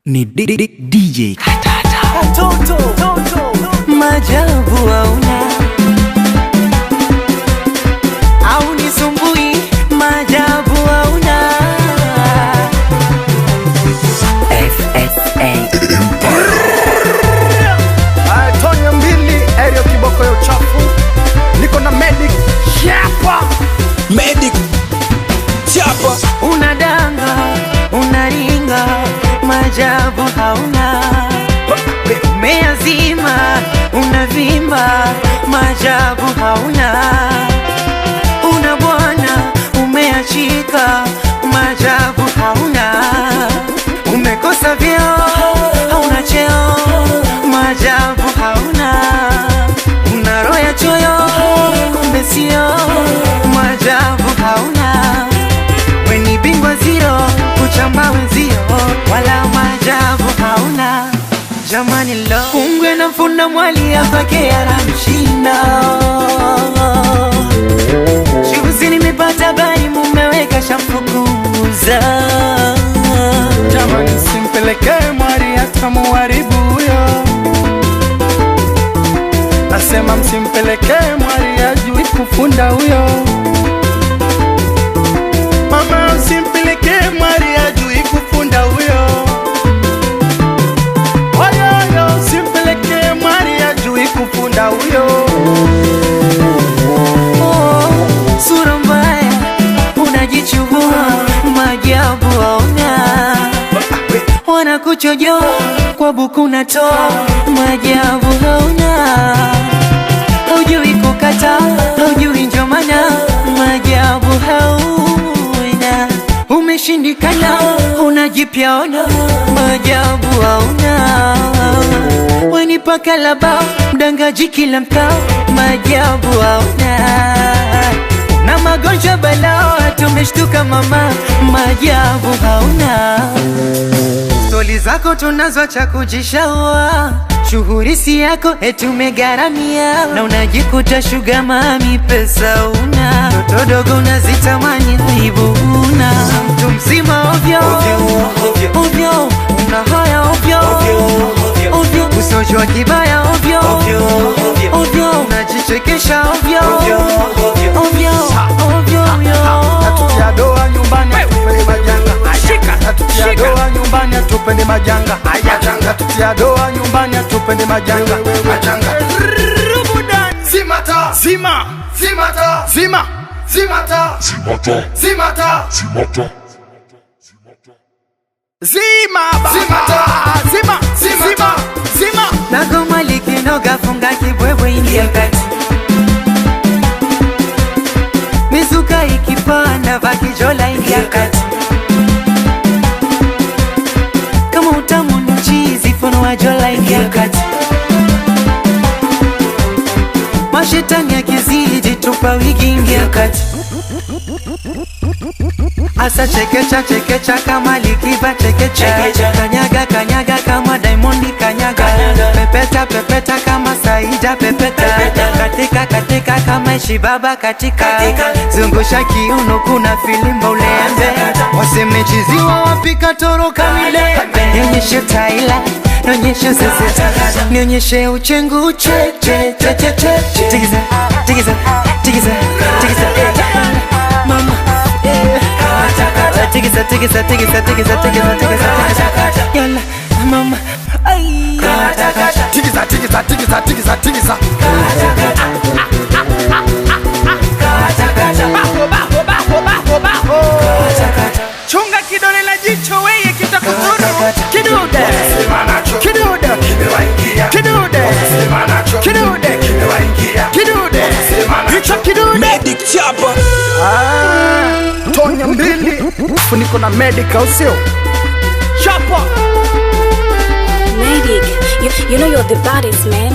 ni DJ Toto Majabu hauna au nisumbui, majabu hauna. FSA Tonya mbili Aerial kiboko ya uchafu. Niko na Medic Chapa. Medic Chapa. Unadanga, unaringa, majabu hauna. Umeazima, unavimba, majabu hauna. Una bwana, umeachika, majabu hauna. Umekosa vyeo, hauna cheo, majabu hauna. Una roho ya choyo, kumbe sio, majabu hauna. Weni bingwa zero, kuchamba wenzio, wala majabu hauna. Jamani lo, kungwe na mfuna mwali afake anamshinda. Juzi nimepata bari mumeweka shamfukuza. Jamani simpeleke mwari hata muharibu huyo. Nasema msimpeleke mwari ajui kufunda huyo. Mama msimpeleke mwari ajui kufunda huyo. Oyoyo simpeleke mwari ajui kufunda huyo. Oh, sura mbaya, unajichubua, majabu hauna. Wanakuchojoa, kwa buku natoa, majabu hauna. Haujui kukata, haujui njomana, majabu hauna. Umeshindikana, unajipyaona, majabu hauna. Wanipa kalabao, mdangaji kila mkao, majabu hauna. Na magonjwa balao, tumeshtuka mama, majabu hauna. Stori zako tunazo cha kujishaua, shughuri si yako etumegaramia. Na unajikuta shuga mami, pesa una, toto dogo unazitamani, aibu una. Mtu mzima ovyo ovyo, una haya ovyo ovyo, usojua kibaya ovyo ovyo, unajichekesha ovyo ovyo ovyo. Natutia doa nyumbani atupende majanga. Natutia doa nyumbani atupende majanga. Natutia doa nyumbani atupende majanga. Zimata zima zimata zima zimata zimata zimata zimata zima zimata zima zima zima. Nagoma likinoga funga kibwebwe ingia kati. Mizuka ikipanda vakijola ingia kati. Kama utamu mchizi fono wa jola ingia kati. Mashetani yakizidi tupa wigi ingia kati. Asa chekecha kama likiba chekecha. Kanyaga kama Diamond kanyaga. Pepeta kama Saida pepeta. Katika kama Shibaba katika. Zungusha kiuno kuna filimba ulembe. Wasemechiziwa wapika toroka milembe. Nionyeshe taila, nionyeshe zezeta, nionyeshe uchengu che. Tigiza mama, tigiza yalla mama, ay tigiza chunga kidole la jicho weye kitakudhuru. Kidude hicho kidude. Medic Chapa. Tonya mbili funiko na Medic au sio? Chapa. Medic, you know you're the baddest, man.